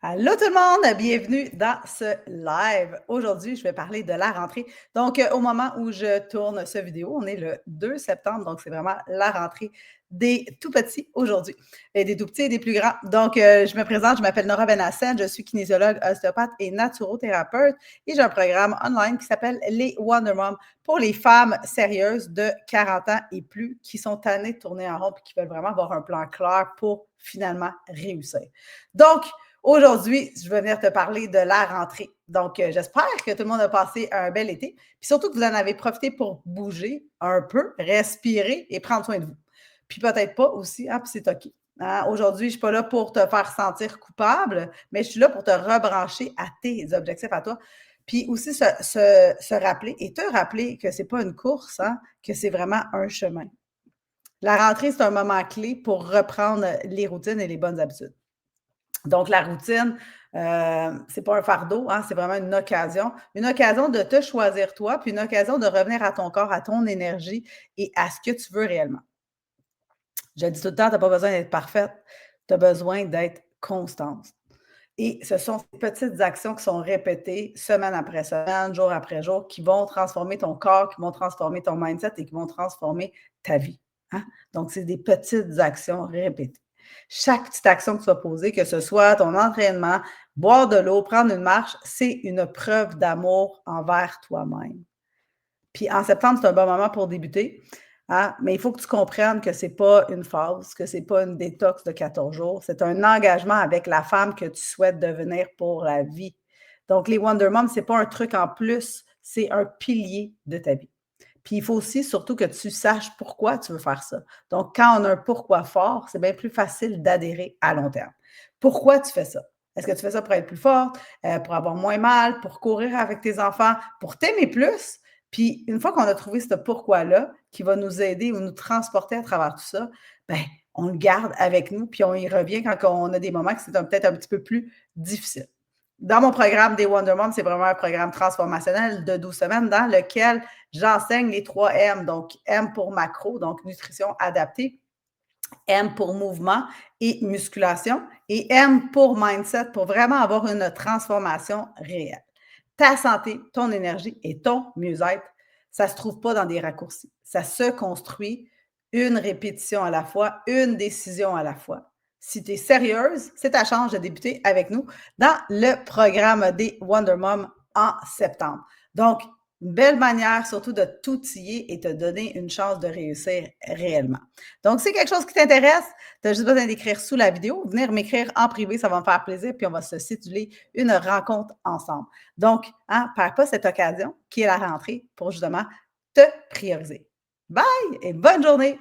Allô tout le monde, bienvenue dans ce live. Aujourd'hui, je vais parler de la rentrée. Donc, au moment où je tourne cette vidéo, on est le 2 septembre, donc c'est vraiment la rentrée des tout petits aujourd'hui, et des tout petits et des plus grands. Donc, je me présente, je m'appelle Nora Benassel, je suis kinésiologue, ostéopathe et naturothérapeute et j'ai un programme online qui s'appelle les Wonder Moms pour les femmes sérieuses de 40 ans et plus qui sont tannées de tourner en rond et qui veulent vraiment avoir un plan clair pour finalement réussir. Donc, aujourd'hui, je vais venir te parler de la rentrée. Donc, j'espère que tout le monde a passé un bel été. Puis surtout que vous en avez profité pour bouger un peu, respirer et prendre soin de vous. Puis peut-être pas aussi, hein, puis c'est OK. Hein. Aujourd'hui, je ne suis pas là pour te faire sentir coupable, mais je suis là pour te rebrancher à tes objectifs à toi. Puis aussi se rappeler et te rappeler que ce n'est pas une course, hein, que c'est vraiment un chemin. La rentrée, c'est un moment clé pour reprendre les routines et les bonnes habitudes. Donc, la routine, c'est pas un fardeau, hein, c'est vraiment une occasion de te choisir toi, puis une occasion de revenir à ton corps, à ton énergie et à ce que tu veux réellement. Je dis tout le temps, tu n'as pas besoin d'être parfaite, tu as besoin d'être constante. Et ce sont ces petites actions qui sont répétées semaine après semaine, jour après jour, qui vont transformer ton corps, qui vont transformer ton mindset et qui vont transformer ta vie. Hein? Donc, c'est des petites actions répétées. Chaque petite action que tu vas poser, que ce soit ton entraînement, boire de l'eau, prendre une marche, c'est une preuve d'amour envers toi-même. Puis en septembre, c'est un bon moment pour débuter. Hein? Mais il faut que tu comprennes que ce n'est pas une phase, que ce n'est pas une détox de 14 jours. C'est un engagement avec la femme que tu souhaites devenir pour la vie. Donc, les Wonder Moms, ce n'est pas un truc en plus, c'est un pilier de ta vie. Puis il faut aussi, surtout, que tu saches pourquoi tu veux faire ça. Donc, quand on a un pourquoi fort, c'est bien plus facile d'adhérer à long terme. Pourquoi tu fais ça? Est-ce que tu fais ça pour être plus forte, pour avoir moins mal, pour courir avec tes enfants, pour t'aimer plus? Puis une fois qu'on a trouvé ce pourquoi-là, qui va nous aider ou nous transporter à travers tout ça, ben on le garde avec nous, puis on y revient quand on a des moments que c'est peut-être un petit peu plus difficile. Dans mon programme des Wonder Moms, c'est vraiment un programme transformationnel de 12 semaines dans lequel j'enseigne les 3 M. Donc, M pour macro, donc nutrition adaptée, M pour mouvement et musculation, et M pour mindset, pour vraiment avoir une transformation réelle. Ta santé, ton énergie et ton mieux-être, ça ne se trouve pas dans des raccourcis. Ça se construit une répétition à la fois, une décision à la fois. Si tu es sérieuse, c'est ta chance de débuter avec nous dans le programme des Wonder Moms en septembre. Donc, une belle manière surtout de t'outiller et te donner une chance de réussir réellement. Donc, si c'est quelque chose qui t'intéresse, tu as juste besoin d'écrire sous la vidéo, venir m'écrire en privé, ça va me faire plaisir, puis on va se céduler une rencontre ensemble. Donc, hein, perds pas cette occasion qui est la rentrée pour justement te prioriser. Bye et bonne journée!